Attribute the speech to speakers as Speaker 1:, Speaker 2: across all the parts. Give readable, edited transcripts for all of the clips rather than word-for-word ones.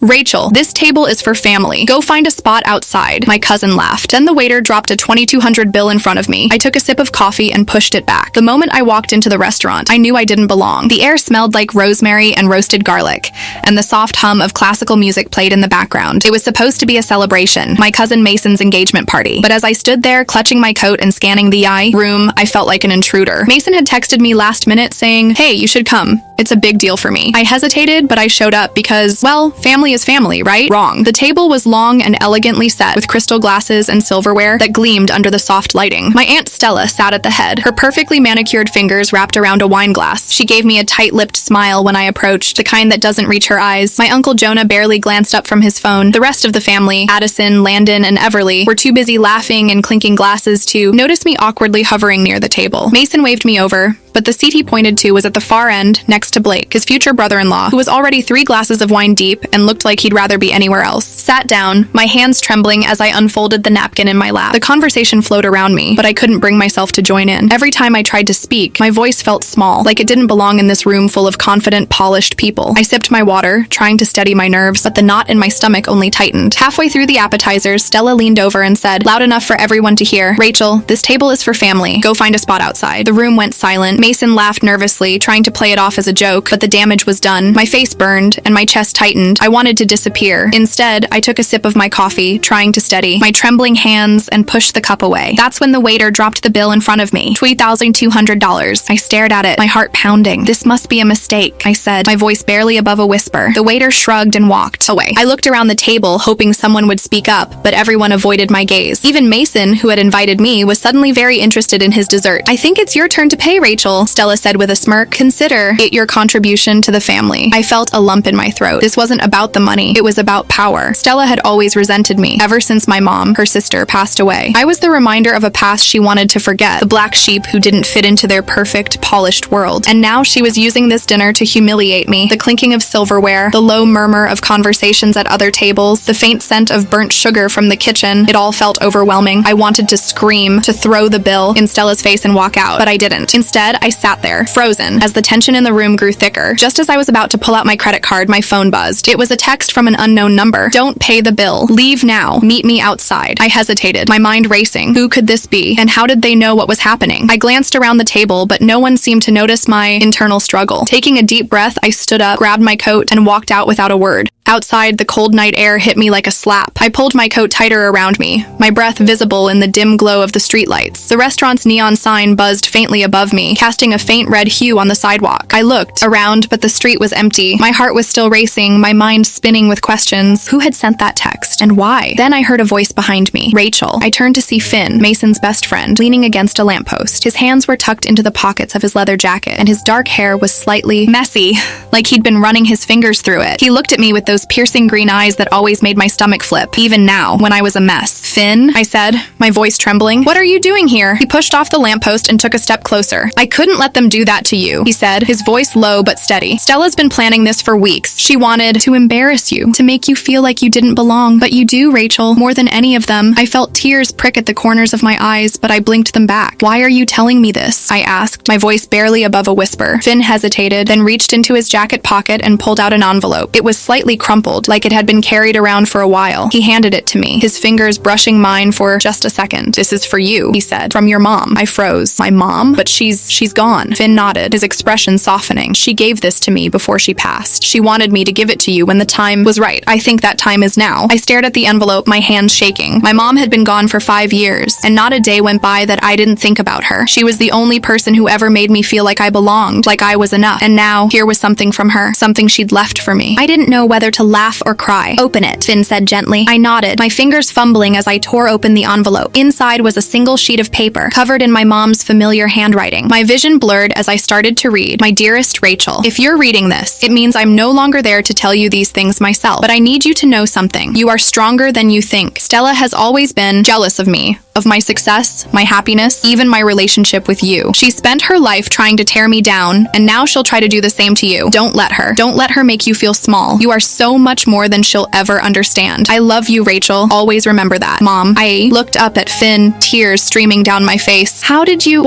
Speaker 1: "Rachel, this table is for family. Go find a spot outside." My cousin laughed. Then the waiter dropped a $2,200 bill in front of me. I took a sip of coffee and pushed it back. The moment I walked into the restaurant, I knew I didn't belong. The air smelled like rosemary and roasted garlic, and the soft hum of classical music played in the background. It was supposed to be a celebration, my cousin Mason's engagement party. But as I stood there, clutching my coat and scanning the room, I felt like an intruder. Mason had texted me last minute saying, "Hey, you should come. It's a big deal for me." I hesitated, but I showed up because, well, family is family, right? Wrong. The table was long and elegantly set with crystal glasses and silverware that gleamed under the soft lighting. My Aunt Stella sat at the head, her perfectly manicured fingers wrapped around a wine glass. She gave me a tight-lipped smile when I approached, the kind that doesn't reach her eyes. My Uncle Jonah barely glanced up from his phone. The rest of the family, Addison, Landon, and Everly, were too busy laughing and clinking glasses to notice me awkwardly hovering near the table. Mason waved me over, but the seat he pointed to was at the far end, next to Blake, his future brother-in-law, who was already 3 glasses of wine deep and looked like he'd rather be anywhere else. Sat down, my hands trembling as I unfolded the napkin in my lap. The conversation flowed around me, but I couldn't bring myself to join in. Every time I tried to speak, my voice felt small, like it didn't belong in this room full of confident, polished people. I sipped my water, trying to steady my nerves, but the knot in my stomach only tightened. Halfway through the appetizers, Stella leaned over and said, loud enough for everyone to hear, "Rachel, this table is for family. Go find a spot outside." The room went silent. Mason laughed nervously, trying to play it off as a joke, but the damage was done. My face burned, and my chest tightened. I wanted to disappear. Instead, I took a sip of my coffee, trying to steady my trembling hands and pushed the cup away. That's when the waiter dropped the bill in front of me, $3,200. I stared at it, my heart pounding. "This must be a mistake," I said, my voice barely above a whisper. The waiter shrugged and walked away. I looked around the table, hoping someone would speak up, but everyone avoided my gaze. Even Mason, who had invited me, was suddenly very interested in his dessert. "I think it's your turn to pay, Rachel," Stella said with a smirk. "Consider it your contribution to the family." I felt a lump in my throat. This wasn't about the money. It was about power. Stella had always resented me, ever since my mom, her sister, passed away. I was the reminder of a past she wanted to forget, the black sheep who didn't fit into their perfect, polished world. And now she was using this dinner to humiliate me. The clinking of silverware, the low murmur of conversations at other tables, the faint scent of burnt sugar from the kitchen. It all felt overwhelming. I wanted to scream, to throw the bill in Stella's face and walk out, but I didn't. Instead, I sat there, frozen, as the tension in the room grew thicker. Just as I was about to pull out my credit card, my phone buzzed. It was a text from an unknown number. "Don't pay the bill. Leave now. Meet me outside." I hesitated, my mind racing. Who could this be? And how did they know what was happening? I glanced around the table, but no one seemed to notice my internal struggle. Taking a deep breath, I stood up, grabbed my coat, and walked out without a word. Outside, the cold night air hit me like a slap. I pulled my coat tighter around me, my breath visible in the dim glow of the streetlights. The restaurant's neon sign buzzed faintly above me, casting a faint red hue on the sidewalk. I looked around, but the street was empty. My heart was still racing, my mind spinning with questions. Who had sent that text, and why? Then I heard a voice behind me. "Rachel." I turned to see Finn, Mason's best friend, leaning against a lamppost. His hands were tucked into the pockets of his leather jacket, and his dark hair was slightly messy, like he'd been running his fingers through it. He looked at me with those piercing green eyes that always made my stomach flip, even now, when I was a mess. "Finn," I said, my voice trembling. "What are you doing here?" He pushed off the lamppost and took a step closer. "I couldn't let them do that to you," he said, his voice low but steady. "Stella's been planning this for weeks. She wanted to embarrass you, to make you feel like you didn't belong. But you do, Rachel, more than any of them." I felt tears prick at the corners of my eyes, but I blinked them back. "Why are you telling me this?" I asked, my voice barely above a whisper. Finn hesitated, then reached into his jacket pocket and pulled out an envelope. It was slightly crumpled, like it had been carried around for a while. He handed it to me, his fingers brushing mine for just a second. "This is for you," he said. "From your mom." I froze. "My mom? But she's gone." Finn nodded, his expression softening. "She gave this to me before she passed. She wanted me to give it to you when the time was right. I think that time is now." I stared at the envelope, my hands shaking. My mom had been gone for 5 years, and not a day went by that I didn't think about her. She was the only person who ever made me feel like I belonged, like I was enough. And now, here was something from her, something she'd left for me. I didn't know whether to laugh or cry. "Open it," Finn said gently. I nodded, my fingers fumbling as I tore open the envelope. Inside was a single sheet of paper, covered in my mom's familiar handwriting. My vision blurred as I started to read. "My dearest Rachel, if you're reading this, it means I'm no longer there to tell you these things myself. But I need you to know something. You are stronger than you think. Stella has always been jealous of me, of my success, my happiness, even my relationship with you. She spent her life trying to tear me down, and now she'll try to do the same to you. Don't let her. Don't let her make you feel small. You are so much more than she'll ever understand. I love you, Rachel. Always remember that. Mom." I looked up at Finn, tears streaming down my face. Why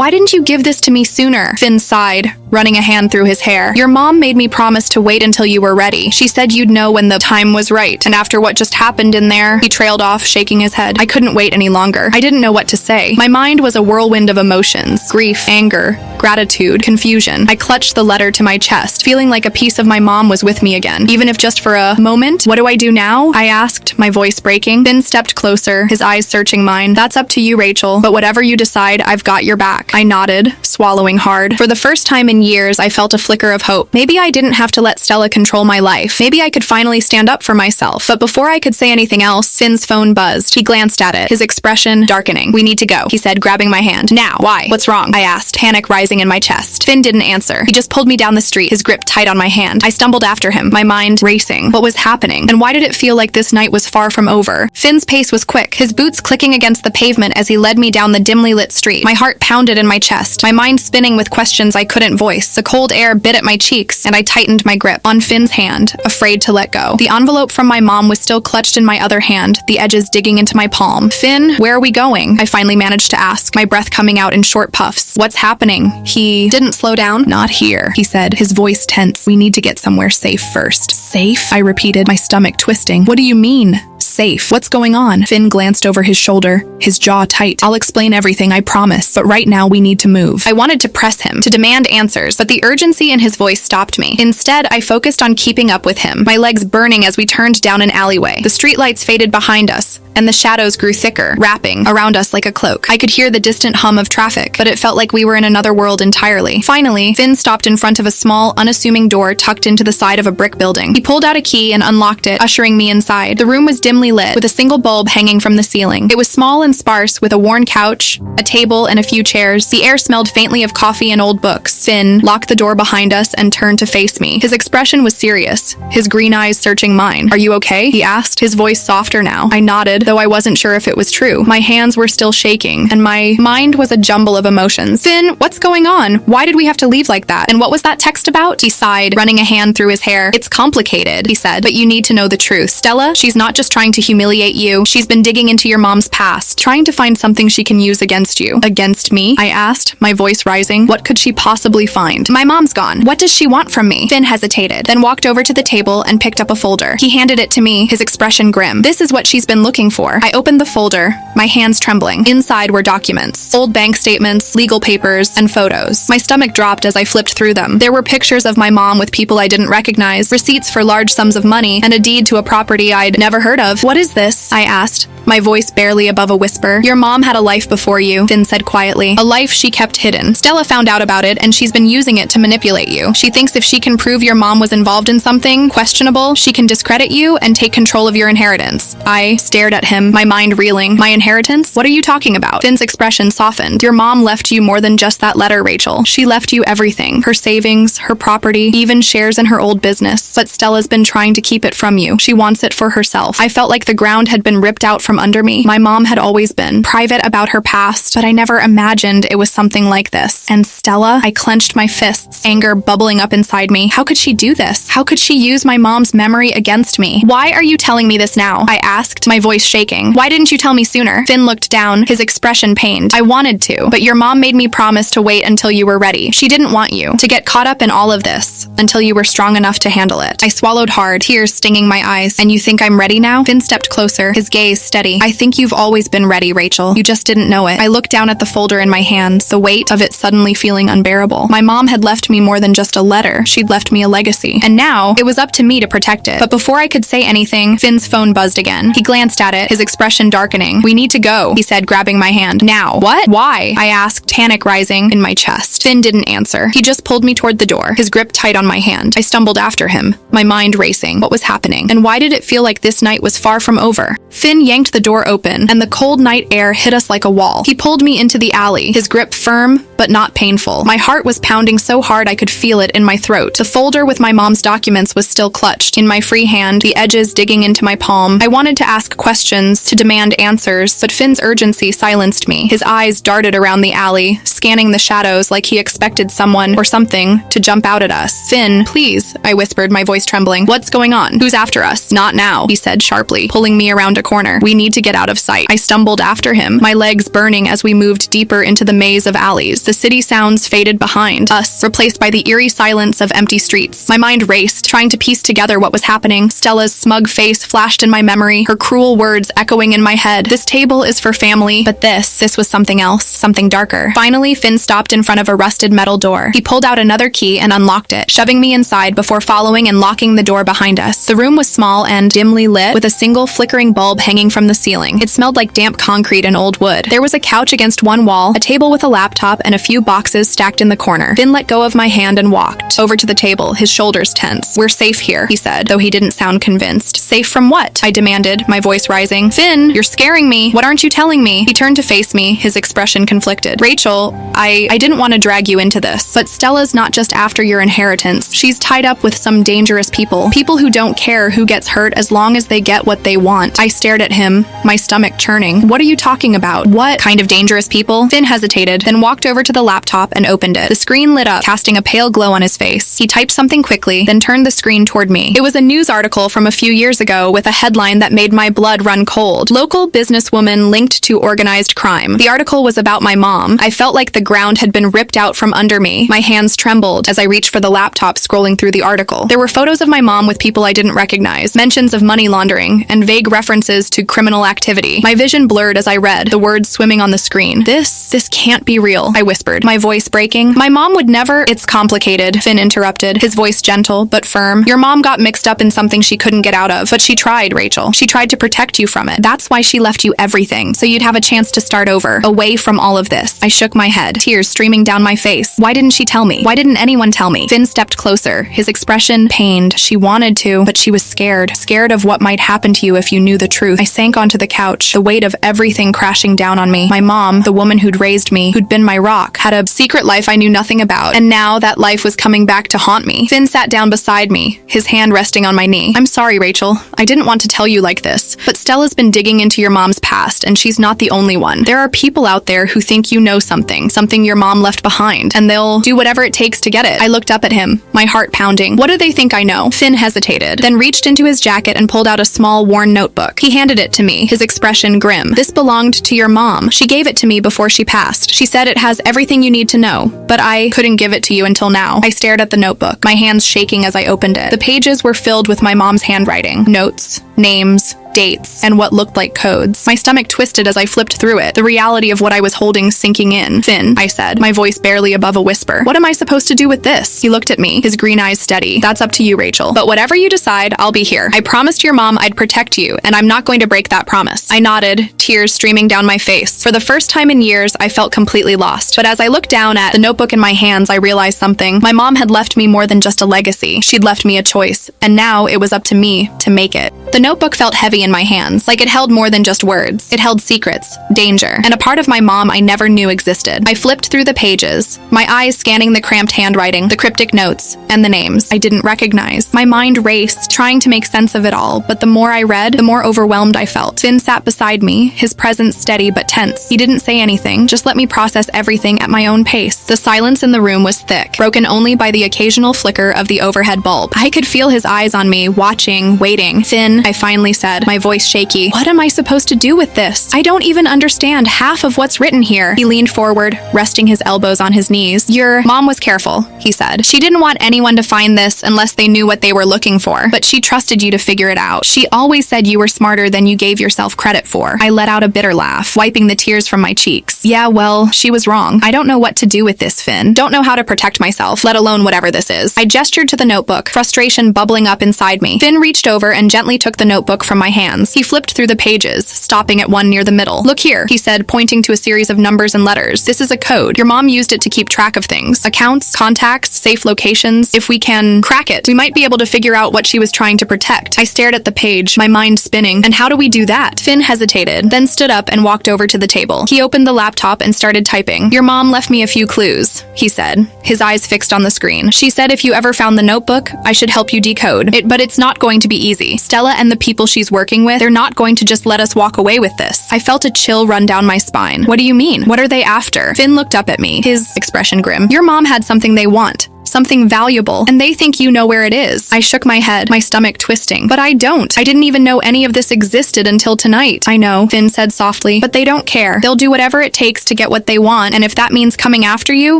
Speaker 1: didn't you give this to me sooner?" Finn sighed, running a hand through his hair. Your mom made me promise to wait until you were ready. She said you'd know when the time was right. And after what just happened in there, he trailed off, shaking his head. I couldn't wait any longer. I didn't know what to say. My mind was a whirlwind of emotions. Grief, anger, gratitude, confusion. I clutched the letter to my chest, feeling like a piece of my mom was with me again, even if just for a moment. What do I do now? I asked, my voice breaking. Finn stepped closer, his eyes searching mine. That's up to you, Rachel, but whatever you decide, I've got your back. I nodded, swallowing hard. For the first time in years, I felt a flicker of hope. Maybe I didn't have to let Stella control my life. Maybe I could finally stand up for myself. But before I could say anything else, Finn's phone buzzed. He glanced at it, his expression darkening. We need to go, he said, grabbing my hand. Now. Why? What's wrong? I asked, panic rising in my chest. Finn didn't answer. He just pulled me down the street, his grip tight on my hand. I stumbled after him, my mind racing. What was happening? And why did it feel like this night was far from over? Finn's pace was quick, his boots clicking against the pavement as he led me down the dimly lit street. My heart pounded in my chest, my mind spinning with questions I couldn't voice. The cold air bit at my cheeks, and I tightened my grip on Finn's hand, afraid to let go. The envelope from my mom was still clutched in my other hand, the edges digging into my palm. Finn, where are we going? I finally managed to ask, my breath coming out in short puffs. What's happening? He didn't slow down. Not here, he said, his voice tense. We need to get somewhere safe first. Safe? I repeated, my stomach twisting. What do you mean? Safe. What's going on? Finn glanced over his shoulder, his jaw tight. I'll explain everything, I promise, but right now we need to move. I wanted to press him, to demand answers, but the urgency in his voice stopped me. Instead, I focused on keeping up with him, my legs burning as we turned down an alleyway. The streetlights faded behind us, and the shadows grew thicker, wrapping around us like a cloak. I could hear the distant hum of traffic, but it felt like we were in another world entirely. Finally, Finn stopped in front of a small, unassuming door tucked into the side of a brick building. He pulled out a key and unlocked it, ushering me inside. The room was dimly lit, with a single bulb hanging from the ceiling. It was small and sparse, with a worn couch, a table, and a few chairs. The air smelled faintly of coffee and old books. Finn locked the door behind us and turned to face me. His expression was serious, his green eyes searching mine. Are you okay? He asked, his voice softer now. I nodded, though I wasn't sure if it was true. My hands were still shaking, and my mind was a jumble of emotions. Finn, what's going on? Why did we have to leave like that? And what was that text about? He sighed, running a hand through his hair. It's complicated, he said, but you need to know the truth. Stella, she's not just trying to humiliate you. She's been digging into your mom's past, trying to find something she can use against you. Against me? I asked, my voice rising. What could she possibly find? My mom's gone. What does she want from me? Finn hesitated, then walked over to the table and picked up a folder. He handed it to me, his expression grim. This is what she's been looking for. I opened the folder, my hands trembling. Inside were documents, old bank statements, legal papers, and photos. My stomach dropped as I flipped through them. There were pictures of my mom with people I didn't recognize, receipts for large sums of money, and a deed to a property I'd never heard of. What is this? I asked, my voice barely above a whisper. Your mom had a life before you, Finn said quietly. A life she kept hidden. Stella found out about it, and she's been using it to manipulate you. She thinks if she can prove your mom was involved in something questionable, she can discredit you and take control of your inheritance. I stared at him, my mind reeling. My inheritance? What are you talking about? Finn's expression softened. Your mom left you more than just that letter, Rachel. She left you everything. Her savings, her property, even shares in her old business. But Stella's been trying to keep it from you. She wants it for herself. I felt like the ground had been ripped out from under me. My mom had always been private about her past, but I never imagined it was something like this. And Stella? I clenched my fists, anger bubbling up inside me. How could she do this? How could she use my mom's memory against me? Why are you telling me this now? I asked, my voice shaking. Why didn't you tell me sooner? Finn looked down, his expression pained. I wanted to, but your mom made me promise to wait until you were ready. She didn't want you to get caught up in all of this until you were strong enough to handle it. I swallowed hard, tears stinging my eyes. And you think I'm ready now? Finn stepped closer, his gaze steady. I think you've always been ready, Rachel. You just didn't know it. I looked down at the folder in my hands, the weight of it suddenly feeling unbearable. My mom had left me more than just a letter. She'd left me a legacy. And now, it was up to me to protect it. But before I could say anything, Finn's phone buzzed again. He glanced at it, his expression darkening. We need to go, he said, grabbing my hand. Now. What? Why? I asked, panic rising in my chest. Finn didn't answer. He just pulled me toward the door, his grip tight on my hand. I stumbled after him, my mind racing. What was happening? And why did it feel like this night was far from over? Finn yanked the door open, and the cold night air hit us like a wall. He pulled me into the alley, his grip firm, but not painful. My heart was pounding so hard I could feel it in my throat. The folder with my mom's documents was still clutched in my free hand, the edges digging into my palm. I wanted to ask questions, to demand answers, but Finn's urgency silenced me. His eyes darted around the alley, scanning the shadows like he expected someone or something to jump out at us. Finn, please, I whispered, my voice trembling. What's going on? Who's after us? Not now, he said sharply. quickly, pulling me around a corner. We need to get out of sight. I stumbled after him, my legs burning as we moved deeper into the maze of alleys. The city sounds faded behind us, replaced by the eerie silence of empty streets. My mind raced, trying to piece together what was happening. Stella's smug face flashed in my memory, her cruel words echoing in my head. This table is for family, but this was something else, something darker. Finally, Finn stopped in front of a rusted metal door. He pulled out another key and unlocked it, shoving me inside before following and locking the door behind us. The room was small and dimly lit, with a single flickering bulb hanging from the ceiling. It smelled like damp concrete and old wood. There was a couch against one wall, a table with a laptop, and a few boxes stacked in the corner. Finn let go of my hand and walked over to the table, his shoulders tense. "We're safe here," he said, though he didn't sound convinced. "Safe from what?" I demanded, my voice rising. "Finn, you're scaring me. What aren't you telling me?" He turned to face me, his expression conflicted. "Rachel, I didn't want to drag you into this, but Stella's not just after your inheritance. She's tied up with some dangerous people who don't care who gets hurt as long as they get what they want." I stared at him, my stomach churning. "What are you talking about? What kind of dangerous people?" Finn hesitated, then walked over to the laptop and opened it. The screen lit up, casting a pale glow on his face. He typed something quickly, then turned the screen toward me. It was a news article from a few years ago with a headline that made my blood run cold. "Local businesswoman linked to organized crime." The article was about my mom. I felt like the ground had been ripped out from under me. My hands trembled as I reached for the laptop, scrolling through the article. There were photos of my mom with people I didn't recognize, mentions of money laundering, and vague references to criminal activity. My vision blurred as I read, the words swimming on the screen. This can't be real," I whispered, my voice breaking. "My mom would never—" "It's complicated," Finn interrupted, his voice gentle but firm. "Your mom got mixed up in something she couldn't get out of, but she tried, Rachel. She tried to protect you from it. That's why she left you everything, so you'd have a chance to start over, away from all of this." I shook my head, tears streaming down my face. Why didn't she tell me? Why didn't anyone tell me? Finn stepped closer, his expression pained. "She wanted to, but she was scared of what might happen to you if you knew the truth." I sank onto the couch, the weight of everything crashing down on me. My mom, the woman who'd raised me, who'd been my rock, had a secret life I knew nothing about, and now that life was coming back to haunt me. Finn sat down beside me, his hand resting on my knee. "I'm sorry, Rachel. I didn't want to tell you like this, but Stella's been digging into your mom's past, and she's not the only one. There are people out there who think you know something your mom left behind, and they'll do whatever it takes to get it." I looked up at him, my heart pounding. "What do they think I know?" Finn hesitated, then reached into his jacket and pulled out a small, worn notebook. He handed it to me, his expression grim. "This belonged to your mom. She gave it to me before she passed. She said it has everything you need to know, but I couldn't give it to you until now." I stared at the notebook, my hands shaking as I opened it. The pages were filled with my mom's handwriting, notes, names, dates, and what looked like codes. My stomach twisted as I flipped through it, the reality of what I was holding sinking in. "Finn," I said, my voice barely above a whisper, "what am I supposed to do with this?" He looked at me, his green eyes steady. "That's up to you, Rachel. But whatever you decide, I'll be here. I promised your mom I'd protect you, and I'm not going to break that promise." I nodded, tears streaming down my face. For the first time in years, I felt completely lost. But as I looked down at the notebook in my hands, I realized something. My mom had left me more than just a legacy. She'd left me a choice, and now it was up to me to make it. The notebook felt heavy in my hands, like it held more than just words. It held secrets, danger, and a part of my mom I never knew existed. I flipped through the pages, my eyes scanning the cramped handwriting, the cryptic notes, and the names I didn't recognize. My mind raced, trying to make sense of it all, but the more I read, the more overwhelmed I felt. Finn sat beside me, his presence steady but tense. He didn't say anything, just let me process everything at my own pace. The silence in the room was thick, broken only by the occasional flicker of the overhead bulb. I could feel his eyes on me, watching, waiting. "Finn," I finally said, my voice shaky, "what am I supposed to do with this? I don't even understand half of what's written here." He leaned forward, resting his elbows on his knees. "Your mom was careful," he said. "She didn't want anyone to find this unless they knew what they were looking for, but she trusted you to figure it out. She always said you were smarter than you gave yourself credit for." I let out a bitter laugh, wiping the tears from my cheeks. "Yeah, well, she was wrong. I don't know what to do with this, Finn. Don't know how to protect myself, let alone whatever this is." I gestured to the notebook, frustration bubbling up inside me. Finn reached over and gently took the notebook from my hands. He flipped through the pages, stopping at one near the middle. "Look here," he said, pointing to a series of numbers and letters. "This is a code. Your mom used it to keep track of things. Accounts, contacts, safe locations. If we can crack it, we might be able to figure out what she was trying to protect." I stared at the page, my mind spinning. "And how do we do that?" Finn hesitated, then stood up and walked over to the table. He opened the laptop and started typing. "Your mom left me a few clues," he said, his eyes fixed on the screen. "She said if you ever found the notebook, I should help you decode it, but it's not going to be easy. Stella and the people she's working with, they're not going to just let us walk away with this." I felt a chill run down my spine. "What do you mean? What are they after?" Finn looked up at me, his expression grim. "Your mom had something they want. something valuable, and they think you know where it is. I shook my head, my stomach twisting. But I don't. I didn't even know any of this existed until tonight. I know, Finn said softly, but they don't care. They'll do whatever it takes to get what they want, and if that means coming after you,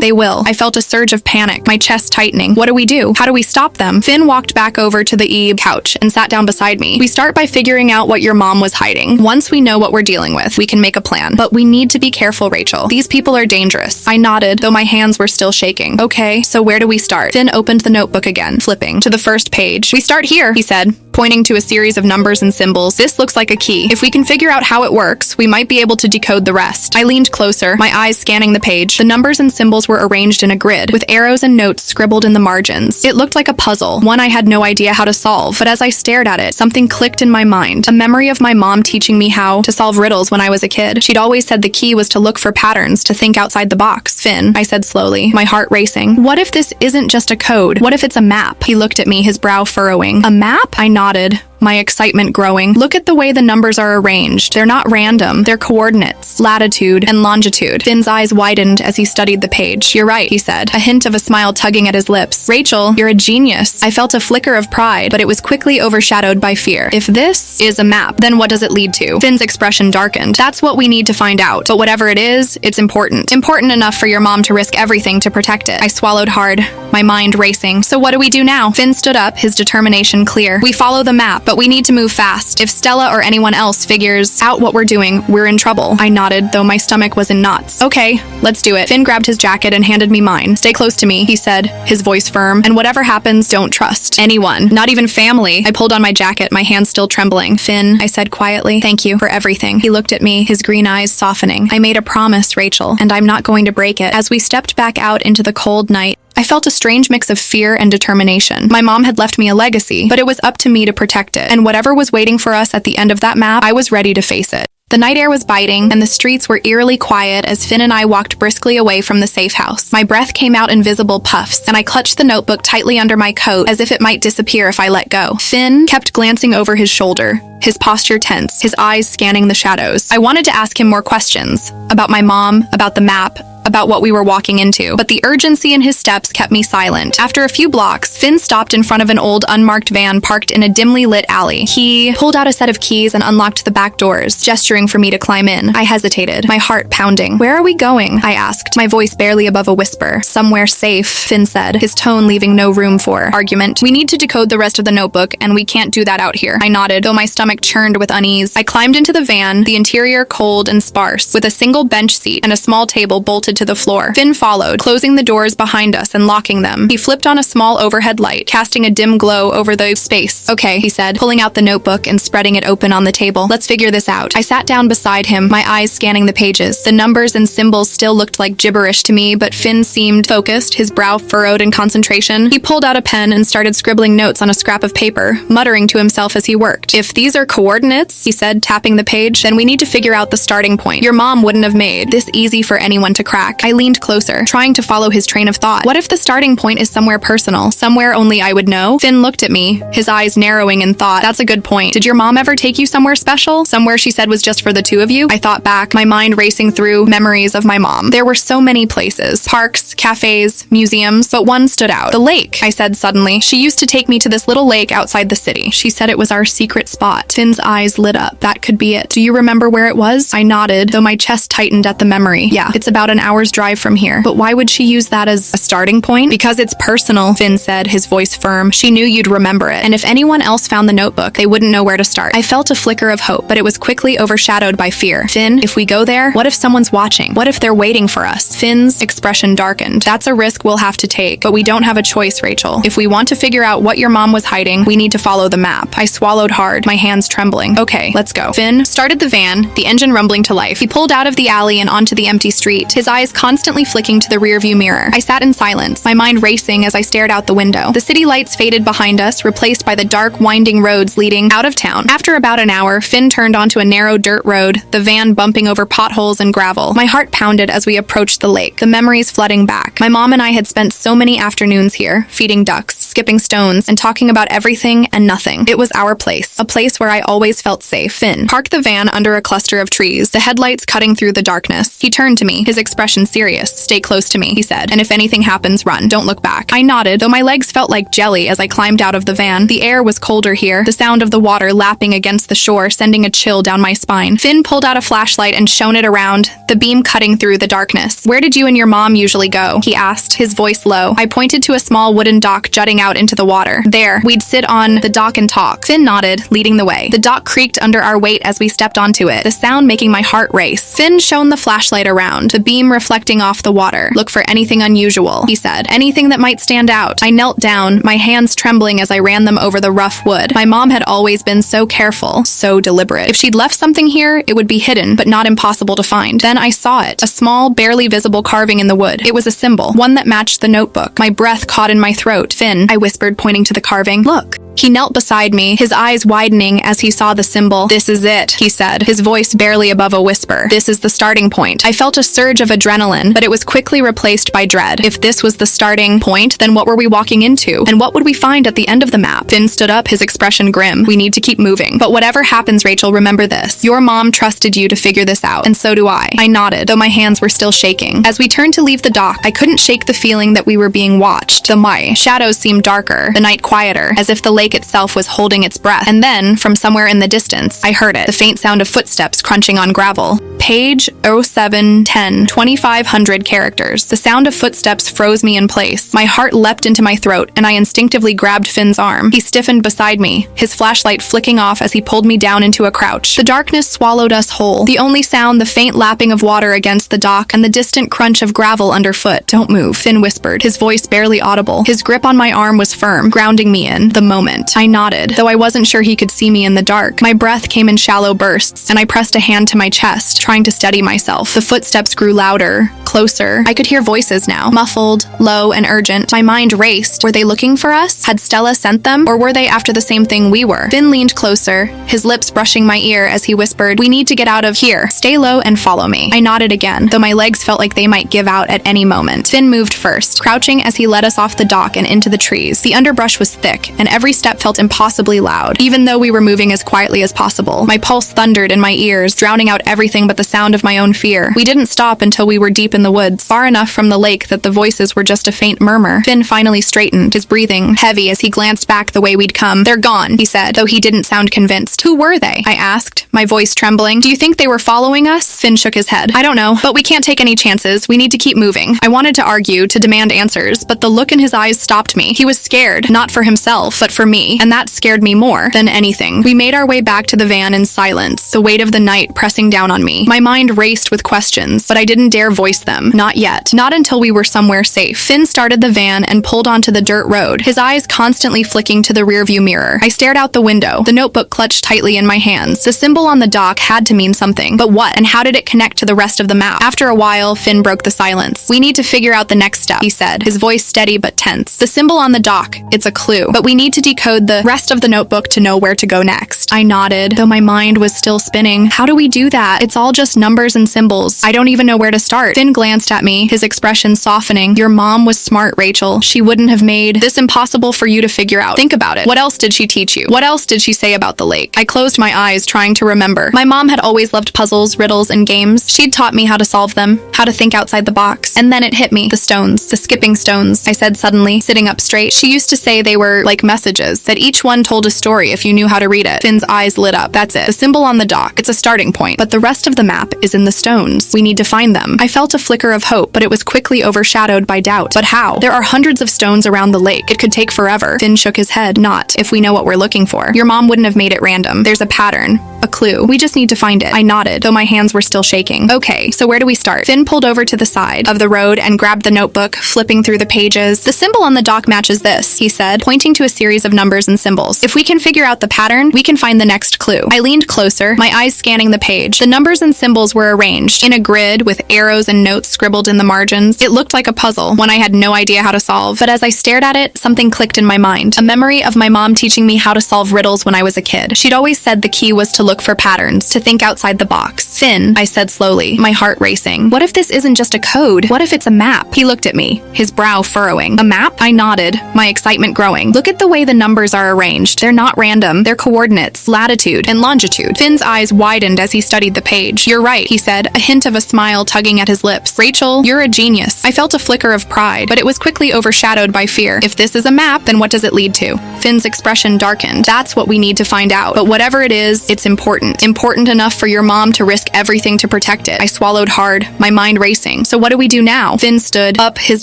Speaker 1: they will. I felt a surge of panic, my chest tightening. What do we do? How do we stop them? Finn walked back over to the couch and sat down beside me. We start by figuring out what your mom was hiding. Once we know what we're dealing with, we can make a plan. But we need to be careful, Rachel. These people are dangerous. I nodded, though my hands were still shaking. Okay, so where do we start? Finn opened the notebook again, flipping to the first page. We start here, he said, pointing to a series of numbers and symbols. This looks like a key. If we can figure out how it works, we might be able to decode the rest. I leaned closer, my eyes scanning the page. The numbers and symbols were arranged in a grid, with arrows and notes scribbled in the margins. It looked like a puzzle, one I had no idea how to solve, but as I stared at it, something clicked in my mind. A memory of my mom teaching me how to solve riddles when I was a kid. She'd always said the key was to look for patterns, to think outside the box. Finn, I said slowly, my heart racing. What if this isn't just a code? What if it's a map? He looked at me, his brow furrowing. A map? I nodded, my excitement growing. Look at the way the numbers are arranged. They're not random. They're coordinates, latitude and longitude. Finn's eyes widened as he studied the page. You're right, he said, a hint of a smile tugging at his lips. Rachel, you're a genius. I felt a flicker of pride, but it was quickly overshadowed by fear. If this is a map, then what does it lead to? Finn's expression darkened. That's what we need to find out. But whatever it is, it's important. Important enough for your mom to risk everything to protect it. I swallowed hard, my mind racing. So what do we do now? Finn stood up, his determination clear. We follow the map, but we need to move fast. If Stella or anyone else figures out what we're doing, we're in trouble. I nodded, though my stomach was in knots. Okay, let's do it. Finn grabbed his jacket and handed me mine. Stay close to me, he said, his voice firm. And whatever happens, don't trust anyone, not even family. I pulled on my jacket, my hands still trembling. Finn, I said quietly, thank you for everything. He looked at me, his green eyes softening. I made a promise, Rachel, and I'm not going to break it. As we stepped back out into the cold night, I felt a strange mix of fear and determination. My mom had left me a legacy, but it was up to me to protect it. And whatever was waiting for us at the end of that map, I was ready to face it. The night air was biting, and the streets were eerily quiet as Finn and I walked briskly away from the safe house. My breath came out in visible puffs, and I clutched the notebook tightly under my coat as if it might disappear if I let go. Finn kept glancing over his shoulder, his posture tense, his eyes scanning the shadows. I wanted to ask him more questions about my mom, about the map, about what we were walking into, but the urgency in his steps kept me silent. After a few blocks, Finn stopped in front of an old unmarked van parked in a dimly lit alley. He pulled out a set of keys and unlocked the back doors, gesturing for me to climb in. I hesitated, my heart pounding. Where are we going? I asked, my voice barely above a whisper. Somewhere safe, Finn said, his tone leaving no room for argument. We need to decode the rest of the notebook, and we can't do that out here. I nodded, though my stomach churned with unease. I climbed into the van, the interior cold and sparse, with a single bench seat and a small table bolted to the floor. Finn followed, closing the doors behind us and locking them. He flipped on a small overhead light, casting a dim glow over the space. Okay, he said, pulling out the notebook and spreading it open on the table. Let's figure this out. I sat down beside him, my eyes scanning the pages. The numbers and symbols still looked like gibberish to me, but Finn seemed focused, his brow furrowed in concentration. He pulled out a pen and started scribbling notes on a scrap of paper, muttering to himself as he worked. If these are coordinates, he said, tapping the page, then we need to figure out the starting point. Your mom wouldn't have made this easy for anyone to crack. I leaned closer, trying to follow his train of thought. What if the starting point is somewhere personal, somewhere only I would know? Finn looked at me, his eyes narrowing in thought. That's a good point. Did your mom ever take you somewhere special? Somewhere she said was just for the two of you? I thought back, my mind racing through memories of my mom. There were so many places, parks, cafes, museums, but one stood out. The lake, I said suddenly. She used to take me to this little lake outside the city. She said it was our secret spot. Finn's eyes lit up. That could be it. Do you remember where it was? I nodded, though my chest tightened at the memory. Yeah, it's about an hour's drive from here. But why would she use that as a starting point? Because it's personal, Finn said, his voice firm. She knew you'd remember it. And if anyone else found the notebook, they wouldn't know where to start. I felt a flicker of hope, but it was quickly overshadowed by fear. Finn, if we go there, what if someone's watching? What if they're waiting for us? Finn's expression darkened. That's a risk we'll have to take, but we don't have a choice, Rachel. If we want to figure out what your mom was hiding, we need to follow the map. I swallowed hard, my hands trembling. Okay, let's go. Finn started the van, the engine rumbling to life. He pulled out of the alley and onto the empty street, his eyes constantly flicking to the rearview mirror. I sat in silence, my mind racing as I stared out the window. The city lights faded behind us, replaced by the dark, winding roads leading out of town. After about an hour, Finn turned onto a narrow dirt road, the van bumping over potholes and gravel. My heart pounded as we approached the lake, the memories flooding back. My mom and I had spent so many afternoons here, feeding ducks, skipping stones, and talking about everything and nothing. It was our place, a place where I always felt safe. Finn parked the van under a cluster of trees, the headlights cutting through the darkness. He turned to me, his expression serious. "Stay close to me," he said, "and if anything happens, run. Don't look back." I nodded, though my legs felt like jelly as I climbed out of the van. The air was colder here, the sound of the water lapping against the shore sending a chill down my spine. Finn pulled out a flashlight and shone it around, the beam cutting through the darkness. "Where did you and your mom usually go?" he asked, his voice low. I pointed to a small wooden dock jutting out into the water. "There, we'd sit on the dock and talk." Finn nodded, leading the way. The dock creaked under our weight as we stepped onto it, the sound making my heart race. Finn shone the flashlight around, the beam reflecting off the water. "Look for anything unusual," he said. "Anything that might stand out." I knelt down, my hands trembling as I ran them over the rough wood. My mom had always been so careful, so deliberate. If she'd left something here, it would be hidden, but not impossible to find. Then I saw it, a small, barely visible carving in the wood. It was a symbol, one that matched the notebook. My breath caught in my throat. "Finn," I whispered, pointing to the carving. "Look." He knelt beside me, his eyes widening as he saw the symbol. "This is it," he said, his voice barely above a whisper. "This is the starting point." I felt a surge of adrenaline, but it was quickly replaced by dread. If this was the starting point, then what were we walking into? And what would we find at the end of the map? Finn stood up, his expression grim. "We need to keep moving. But whatever happens, Rachel, remember this. Your mom trusted you to figure this out, and so do I." I nodded, though my hands were still shaking. As we turned to leave the dock, I couldn't shake the feeling that we were being watched. My shadows seemed darker, the night quieter, as if the lake itself was holding its breath. And then, from somewhere in the distance, I heard it, the faint sound of footsteps crunching on gravel. Page 0710, 2500 characters. The sound of footsteps froze me in place. My heart leapt into my throat, and I instinctively grabbed Finn's arm. He stiffened beside me, his flashlight flicking off as he pulled me down into a crouch. The darkness swallowed us whole. The only sound, the faint lapping of water against the dock and the distant crunch of gravel underfoot. "Don't move," Finn whispered, his voice barely audible. His grip on my arm was firm, grounding me in the moment. I nodded, though I wasn't sure he could see me in the dark. My breath came in shallow bursts, and I pressed a hand to my chest, trying to steady myself. The footsteps grew louder, closer. I could hear voices now, muffled, low, and urgent. My mind raced. Were they looking for us? Had Stella sent them? Or were they after the same thing we were? Finn leaned closer, his lips brushing my ear as he whispered, "We need to get out of here. Stay low and follow me." I nodded again, though my legs felt like they might give out at any moment. Finn moved first, crouching as he led us off the dock and into the trees. The underbrush was thick, and every step felt impossibly loud, even though we were moving as quietly as possible. My pulse thundered in my ears, drowning out everything but the sound of my own fear. We didn't stop until we were deep in the woods, far enough from the lake that the voices were just a faint murmur. Finn finally straightened, his breathing heavy as he glanced back the way we'd come. "They're gone," he said, though he didn't sound convinced. "Who were they?" I asked, my voice trembling. "Do you think they were following us?" Finn shook his head. "I don't know, but we can't take any chances. We need to keep moving." I wanted to argue, to demand answers, but the look in his eyes stopped me. He was scared, not for himself, but for me, and that scared me more than anything. We made our way back to the van in silence, the weight of the night pressing down on me. My mind raced with questions, but I didn't dare voice them. Not yet. Not until we were somewhere safe. Finn started the van and pulled onto the dirt road, his eyes constantly flicking to the rearview mirror. I stared out the window, the notebook clutched tightly in my hands. The symbol on the dock had to mean something, but what, and how did it connect to the rest of the map? After a while, Finn broke the silence. "We need to figure out the next step," he said, his voice steady but tense. "The symbol on the dock, it's a clue, but we need to decode the rest of the notebook to know where to go next." I nodded, though my mind was still spinning. "How do we do that? It's all just numbers and symbols. I don't even know where to start." Finn glanced at me, his expression softening. "Your mom was smart, Rachel. She wouldn't have made this impossible for you to figure out. Think about it. What else did she teach you? What else did she say about the lake?" I closed my eyes, trying to remember. My mom had always loved puzzles, riddles, and games. She'd taught me how to solve them, how to think outside the box. And then it hit me. The stones. The skipping stones, I said suddenly, sitting up straight. She used to say they were like messages, that each one told a story if you knew how to read it. Finn's eyes lit up. "That's it. The symbol on the dock. It's a starting point. But the rest of the map is in the stones. We need to find them." I felt a flicker of hope, but it was quickly overshadowed by doubt. But how? There are hundreds of stones around the lake. It could take forever. Finn shook his head. "Not if we know what we're looking for. Your mom wouldn't have made it random. There's a pattern, a clue. We just need to find it." I nodded, though my hands were still shaking. "Okay, so where do we start?" Finn pulled over to the side of the road and grabbed the notebook, flipping through the pages. "The symbol on the dock matches this," he said, pointing to a series of numbers and symbols. If we can figure out the pattern, we can find the next clue. I leaned closer, my eyes scanning the page. The numbers and symbols were arranged in a grid with arrows and notes scribbled in the margins. It looked like a puzzle, one I had no idea how to solve. But as I stared at it, something clicked in my mind. A memory of my mom teaching me how to solve riddles when I was a kid. She'd always said the key was to look for patterns, to think outside the box. Finn, I said slowly, my heart racing. What if this isn't just a code? What if it's a map? He looked at me, his brow furrowing. A map? I nodded, my excitement growing. Look at the way the numbers are arranged. They're not random. They're coordinates, latitude, and longitude. Finn's eyes widened as he studied the page. You're right, he said, a hint of a smile tugging at his lips. Rachel, you're a genius. I felt a flicker of pride, but it was quickly overshadowed by fear. If this is a map, then what does it lead to? Finn's expression darkened. That's what we need to find out. But whatever it is, it's important. Important enough for your mom to risk everything to protect it. I swallowed hard, my mind racing. So what do we do now? Finn stood up, his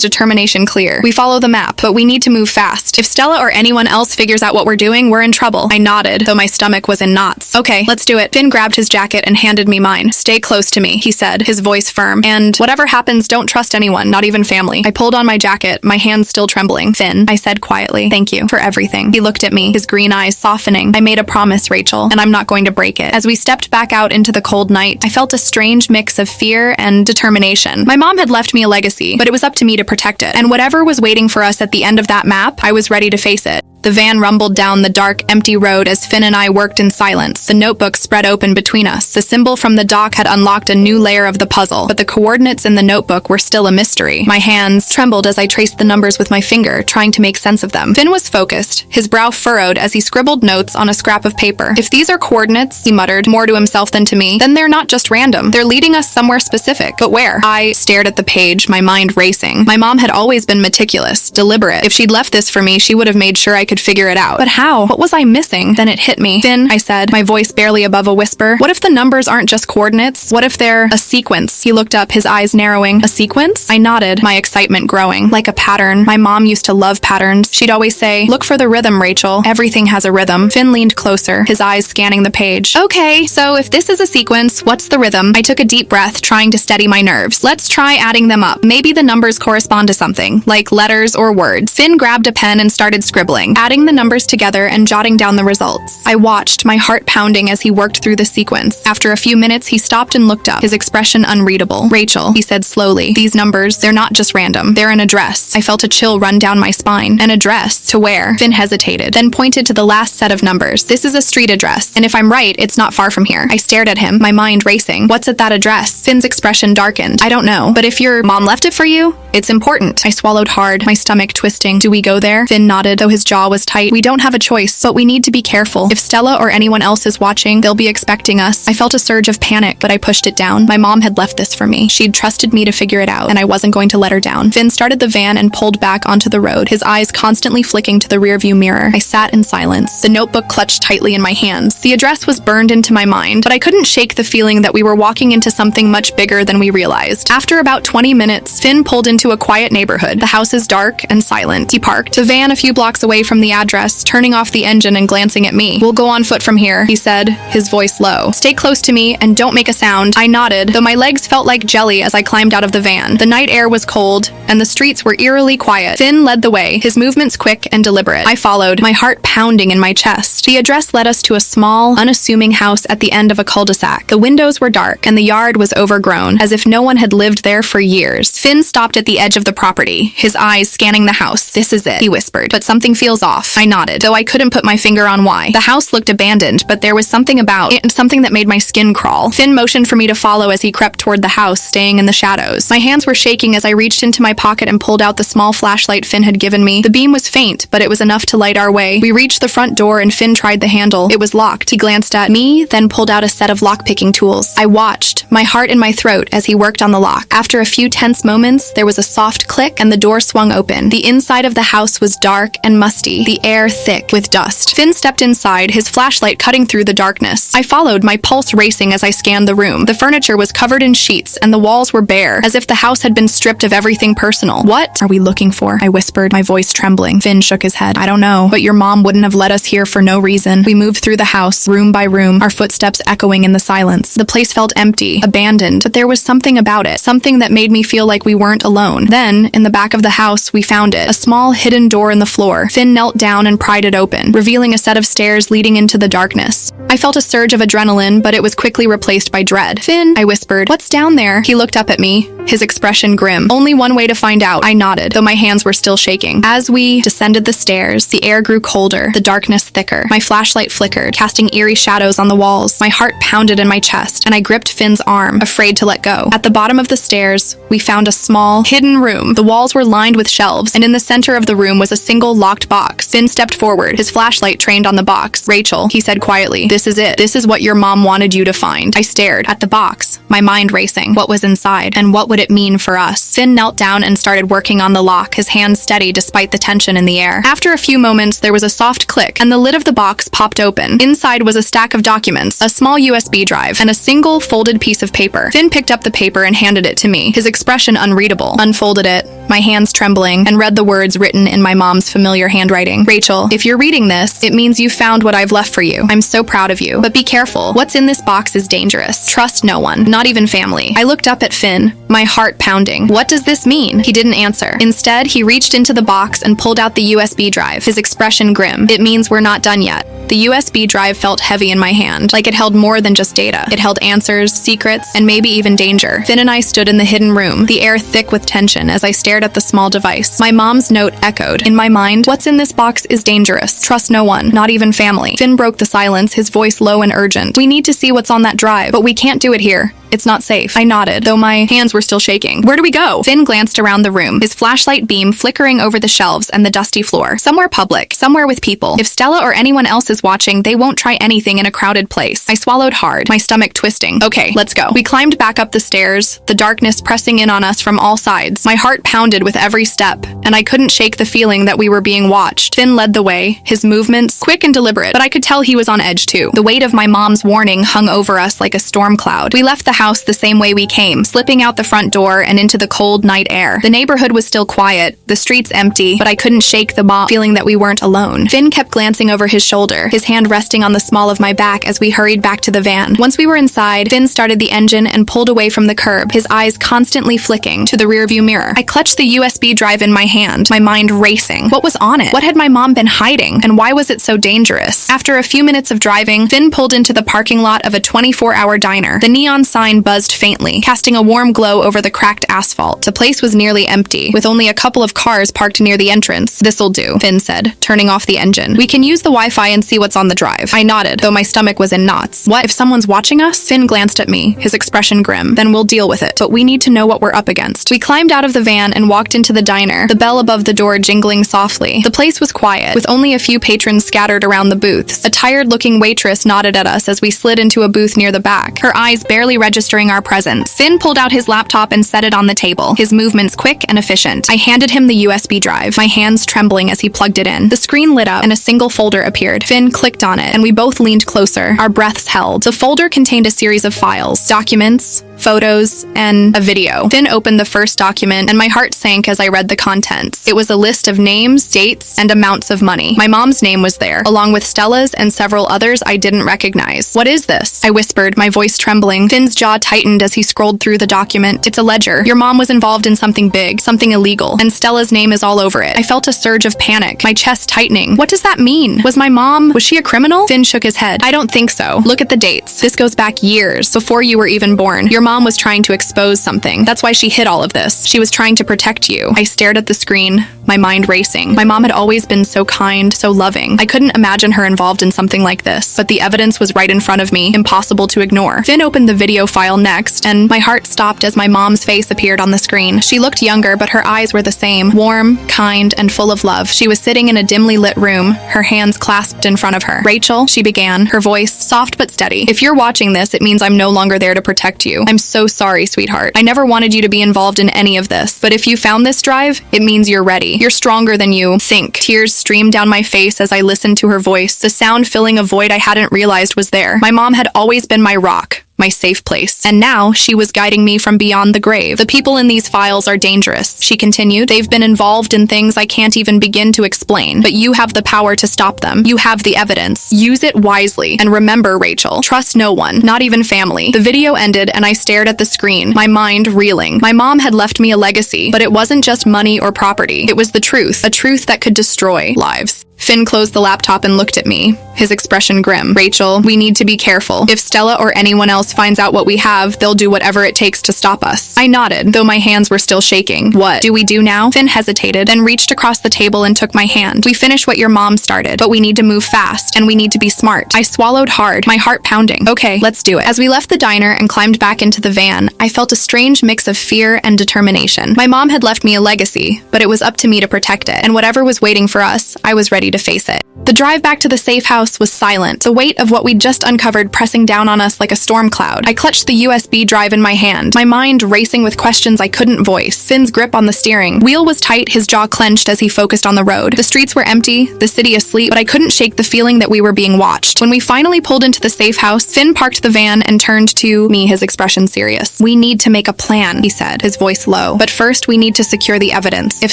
Speaker 1: determination clear. We follow the map, but we need to move fast. If Stella or anyone else figures out what we're doing, we're in trouble. I nodded, though my stomach was in knots. Okay, let's do it. Finn grabbed his jacket and handed me mine. Stay close to me, he said, his voice firm. And whatever happens, don't trust anyone, not even family. I pulled on my jacket, my hands still trembling. Finn, I said quietly, thank you for everything. He looked at me, his green eyes softening. I made a promise, Rachel, and I'm not going to break it. As we stepped back out into the cold night, I felt a strange mix of fear and determination. My mom had left me a legacy, but it was up to me to protect it. And whatever was waiting for us at the end of that map, I was ready to face it. The van rumbled down the dark, empty road as Finn and I worked in silence. The notebook spread open between us. The symbol from the dock had unlocked a new layer of the puzzle, but the coordinates in the notebook were still a mystery. My hands trembled as I traced the numbers with my finger, trying to make sense of them. Finn was focused, his brow furrowed as he scribbled notes on a scrap of paper. If these are coordinates, he muttered, more to himself than to me, then they're not just random. They're leading us somewhere specific. But where? I stared at the page, my mind racing. My mom had always been meticulous, deliberate. If she'd left this for me, she would have made sure I could figure it out. But how? What was I missing? Then it hit me. Finn, I said, my voice barely above a whisper. What if the numbers aren't just coordinates? What if they're a sequence? He looked up, his eyes narrowing. A sequence? I nodded, my excitement growing. Like a pattern. My mom used to love patterns. She'd always say, look for the rhythm, Rachel. Everything has a rhythm. Finn leaned closer, his eyes scanning the page. Okay, so if this is a sequence, what's the rhythm? I took a deep breath, trying to steady my nerves. Let's try adding them up. Maybe the numbers correspond to something, like letters or words. Finn grabbed a pen and started scribbling, adding the numbers together and jotting down the results. I watched, my heart pounding as he worked through the sequence. After a few minutes, he stopped and looked up, his expression unreadable. Rachel, he said slowly, these numbers, they're not just random. They're an address. I felt a chill run down my spine. An address? To where? Finn hesitated, then pointed to the last set of numbers. This is a street address, and if I'm right, it's not far from here. I stared at him, my mind racing. What's at that address? Finn's expression darkened. I don't know, but if your mom left it for you, it's important. I swallowed hard, my stomach twisting. Do we go there? Finn nodded, though his jaw was tight. We don't have a choice, but we need to be careful. If Stella or anyone else is watching, they'll be expecting us. I felt a surge of panic, but I pushed it down. My mom had left this for me. She'd trusted me to figure it out, and I wasn't going to let her down. Finn started the van and pulled back onto the road, his eyes constantly flicking to the rearview mirror. I sat in silence, the notebook clutched tightly in my hands. The address was burned into my mind, but I couldn't shake the feeling that we were walking into something much bigger than we realized. After about 20 minutes, Finn pulled into a quiet neighborhood. The house is dark and silent. He parked the van a few blocks away from the address, turning off the engine and glancing at me. We'll go on foot from here, he said, his voice low. Stay close to me and don't make a sound. I nodded, though my legs felt like jelly as I climbed out of the van. The night air was cold, and the streets were eerily quiet. Finn led the way, his movements quick and deliberate. I followed, my heart pounding in my chest. The address led us to a small, unassuming house at the end of a cul-de-sac. The windows were dark, and the yard was overgrown, as if no one had lived there for years. Finn stopped at the edge of the property, his eyes scanning the house. This is it, he whispered, but something feels off. I nodded, though I couldn't put my finger on why. The house looked abandoned, but there was something about it, something that made my skin crawl. Finn motioned for me to follow as he crept toward the house, staying in the shadows. My hands were shaking as I reached into my pocket and pulled out the small flashlight Finn had given me. The beam was faint, but it was enough to light our way. We reached the front door and Finn tried the handle. It was locked. He glanced at me, then pulled out a set of lock-picking tools. I watched, my heart in my throat, as he worked on the lock. After a few tense moments, there was a soft click and the door swung open. The inside of the house was dark and musty, the air thick with dust. Finn stepped inside, his flashlight cutting through the darkness. I followed, my pulse racing as I scanned the room. The furniture was covered in sheets and the walls were bare, as if the house had been stripped of everything personal. What are we looking for? I whispered, my voice trembling. Finn shook his head. I don't know, but your mom wouldn't have let us here for no reason. We moved through the house, room by room, our footsteps echoing in the silence. The place felt empty, abandoned, but there was something about it, something that made me feel like we weren't alone. alone. Then, in the back of the house, we found it. A small hidden door in the floor. Finn knelt down and pried it open, revealing a set of stairs leading into the darkness. I felt a surge of adrenaline, but it was quickly replaced by dread. "Finn," I whispered, "what's down there?" He looked up at me, his expression grim. "Only one way to find out," I nodded, though my hands were still shaking. As we descended the stairs, the air grew colder, the darkness thicker. My flashlight flickered, casting eerie shadows on the walls. My heart pounded in my chest, and I gripped Finn's arm, afraid to let go. At the bottom of the stairs, we found a small, hidden room. The walls were lined with shelves, and in the center of the room was a single locked box. Finn stepped forward, his flashlight trained on the box. "Rachel," he said quietly, "this is it. This is what your mom wanted you to find." I stared at the box, my mind racing. What was inside, and what would it mean for us? Finn knelt down and started working on the lock, his hands steady despite the tension in the air. After a few moments, there was a soft click, and the lid of the box popped open. Inside was a stack of documents, a small USB drive, and a single folded piece of paper. Finn picked up the paper and handed it to me, his expression unreadable. Unfolded it, my hands trembling, and read the words written in my mom's familiar handwriting. "Rachel, if you're reading this, it means you found what I've left for you. I'm so proud of you. But be careful. What's in this box is dangerous. Trust no one, not even family." I looked up at Finn, my heart pounding. "What does this mean?" He didn't answer. Instead, he reached into the box and pulled out the USB drive, his expression grim. "It means we're not done yet." The USB drive felt heavy in my hand, like it held more than just data. It held answers, secrets, and maybe even danger. Finn and I stood in the hidden room, the air thick with tension as I stared at the small device. My mom's note echoed. In my mind, "What's in this box is dangerous. Trust no one, not even family." Finn broke the silence, his voice low and urgent. "We need to see what's on that drive, but we can't do it here. It's not safe." I nodded, though my hands were still shaking. "Where do we go?" Finn glanced around the room, his flashlight beam flickering over the shelves and the dusty floor. "Somewhere public, somewhere with people. If Stella or anyone else is watching, they won't try anything in a crowded place." I swallowed hard, my stomach twisting. "Okay, let's go." We climbed back up the stairs, the darkness pressing in on us from all sides. My heart pounded with every step, and I couldn't shake the feeling that we were being watched. Finn led the way, his movements quick and deliberate, but I could tell he was on edge too. The weight of my mom's warning hung over us like a storm cloud. We left the house the same way we came, slipping out the front door and into the cold night air. The neighborhood was still quiet, the streets empty, but I couldn't shake the feeling that we weren't alone. Finn kept glancing over his shoulder, his hand resting on the small of my back as we hurried back to the van. Once we were inside, Finn started the engine and pulled away from the curb, his eyes constantly flicking to the rearview mirror. I clutched the USB drive in my hand, my mind racing. What was on it? What had my mom been hiding? And why was it so dangerous? After a few minutes of driving, Finn pulled into the parking lot of a 24-hour diner. The neon sign buzzed faintly, casting a warm glow over the cracked asphalt. The place was nearly empty, with only a couple of cars parked near the entrance. "This'll do," Finn said, turning off the engine. "We can use the Wi-Fi and see what's on the drive." I nodded, though my stomach was in knots. "What if someone's watching us?" Finn glanced at me, his expression grim. "Then we'll deal with it, but we need to know what we're up against." We climbed out of the van and walked into the diner, the bell above the door jingling softly. The place was quiet, with only a few patrons scattered around the booths. A tired-looking waitress nodded at us as we slid into a booth near the back, her eyes barely registering our presence. Finn pulled out his laptop and set it on the table, his movements quick and efficient. I handed him the USB drive, my hands trembling as he plugged it in. The screen lit up and a single folder appeared. Finn clicked on it, and we both leaned closer, our breaths held. The folder contained a series of files, documents, photos, and a video. Finn opened the first document, and my heart sank as I read the contents. It was a list of names, dates, and amounts of money. My mom's name was there, along with Stella's and several others I didn't recognize. "What is this?" I whispered, my voice trembling. Finn's jaw tightened as he scrolled through the document. "It's a ledger. Your mom was involved in something big, something illegal, and Stella's name is all over it." I felt a surge of panic, my chest tightening. "What does that mean? Was she a criminal?" Finn shook his head. "I don't think so. Look at the dates. This goes back years, before you were even born. Your mom was trying to expose something. That's why she hid all of this. She was trying to protect you." I stared at the screen, my mind racing. My mom had always been so kind, so loving. I couldn't imagine her involved in something like this, but the evidence was right in front of me, impossible to ignore. Finn opened the video file next, and my heart stopped as my mom's face appeared on the screen. She looked younger, but her eyes were the same, warm, kind, and full of love. She was sitting in a dimly lit room, her hands clasped in front of her. "Rachel," she began, her voice soft but steady. "If you're watching this, it means I'm no longer there to protect you. I'm so sorry, sweetheart. I never wanted you to be involved in any of this, but if you found this drive, it means you're ready. You're stronger than you think." Tears streamed down my face as I listened to her voice, the sound filling a void I hadn't realized was there. My mom had always been my rock, my safe place. And now she was guiding me from beyond the grave. The people in these files are dangerous, she continued. They've been involved in things I can't even begin to explain, but you have the power to stop them. You have the evidence. Use it wisely. And remember, Rachel, trust no one, not even family. The video ended and I stared at the screen, my mind reeling. My mom had left me a legacy, but it wasn't just money or property. It was the truth, a truth that could destroy lives. Finn closed the laptop and looked at me, his expression grim. Rachel, we need to be careful. If Stella or anyone else finds out what we have, they'll do whatever it takes to stop us. I nodded, though my hands were still shaking. What do we do now? Finn hesitated, then reached across the table and took my hand. We finish what your mom started, but we need to move fast, and we need to be smart. I swallowed hard, my heart pounding. Okay, let's do it. As we left the diner and climbed back into the van, I felt a strange mix of fear and determination. My mom had left me a legacy, but it was up to me to protect it, and whatever was waiting for us, I was ready to face it. The drive back to the safe house was silent, the weight of what we'd just uncovered pressing down on us like a storm cloud. I clutched the USB drive in my hand, my mind racing with questions I couldn't voice. Finn's grip on the steering wheel was tight, his jaw clenched as he focused on the road. The streets were empty, the city asleep, but I couldn't shake the feeling that we were being watched. When we finally pulled into the safe house, Finn parked the van and turned to me, his expression serious. We need to make a plan, he said, his voice low. But first, we need to secure the evidence. If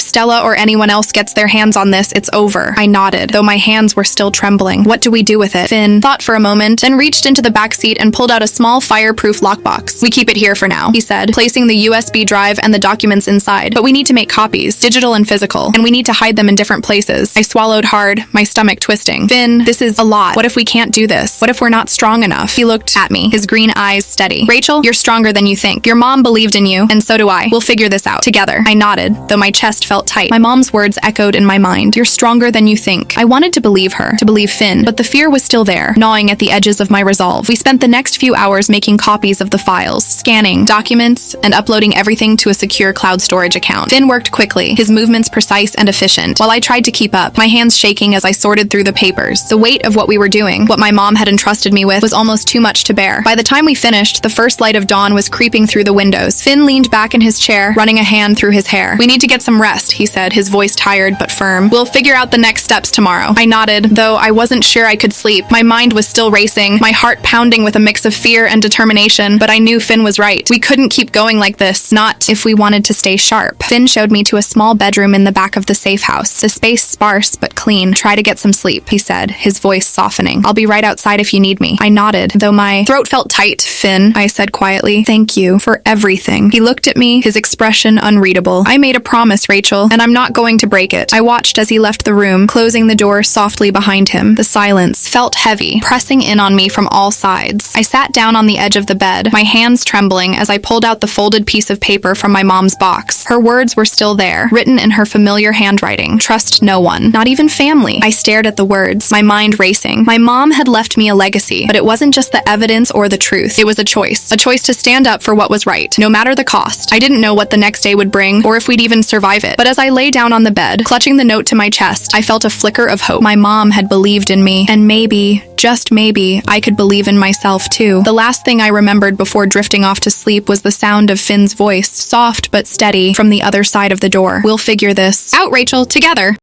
Speaker 1: Stella or anyone else gets their hands on this, it's over. I nodded, though my hands were still trembling. What do we do with it? Finn thought for a moment, then reached into the back seat and pulled out a small fireproof lockbox. We keep it here for now, he said, placing the USB drive and the documents inside. But we need to make copies, digital and physical, and we need to hide them in different places. I swallowed hard, my stomach twisting. Finn, this is a lot. What if we can't do this? What if we're not strong enough? He looked at me, his green eyes steady. Rachel, you're stronger than you think. Your mom believed in you, and so do I. We'll figure this out together. I nodded, though my chest felt tight. My mom's words echoed in my mind. You're stronger than you think. I wanted to believe her, to believe Finn, but the fear was still there, gnawing at the edges of my resolve. We spent the next few hours making copies of the files, scanning documents, and uploading everything to a secure cloud storage account. Finn worked quickly, his movements precise and efficient, while I tried to keep up, my hands shaking as I sorted through the papers. The weight of what we were doing, what my mom had entrusted me with, was almost too much to bear. By the time we finished, the first light of dawn was creeping through the windows. Finn leaned back in his chair, running a hand through his hair. We need to get some rest, he said, his voice tired but firm. We'll figure out the next steps tomorrow. I nodded, though I wasn't sure I could sleep. My mind was still racing, my heart pounding with a mix of fear and determination, but I knew Finn was right. We couldn't keep going like this, not if we wanted to stay sharp. Finn showed me to a small bedroom in the back of the safe house, the space sparse but clean. Try to get some sleep, he said, his voice softening. I'll be right outside if you need me. I nodded, though my throat felt tight. Finn, I said quietly, thank you for everything. He looked at me, his expression unreadable. I made a promise, Rachel, and I'm not going to break it. I watched as he left the room, closing the door softly behind him. The silence felt heavy, pressing in on me from all sides. I sat down on the edge of the bed, my hands trembling as I pulled out the folded piece of paper from my mom's box. Her words were still there, written in her familiar handwriting. Trust no one, not even family. I stared at the words, my mind racing. My mom had left me a legacy, but it wasn't just the evidence or the truth. It was a choice to stand up for what was right, no matter the cost. I didn't know what the next day would bring, or if we'd even survive it. But as I lay down on the bed, clutching the note to my chest, I felt a flicker of hope. My mom had believed in me, and maybe, just maybe, I could believe in myself too. The last thing I remembered before drifting off to sleep was the sound of Finn's voice, soft but steady, from the other side of the door. We'll figure this out, Rachel, together.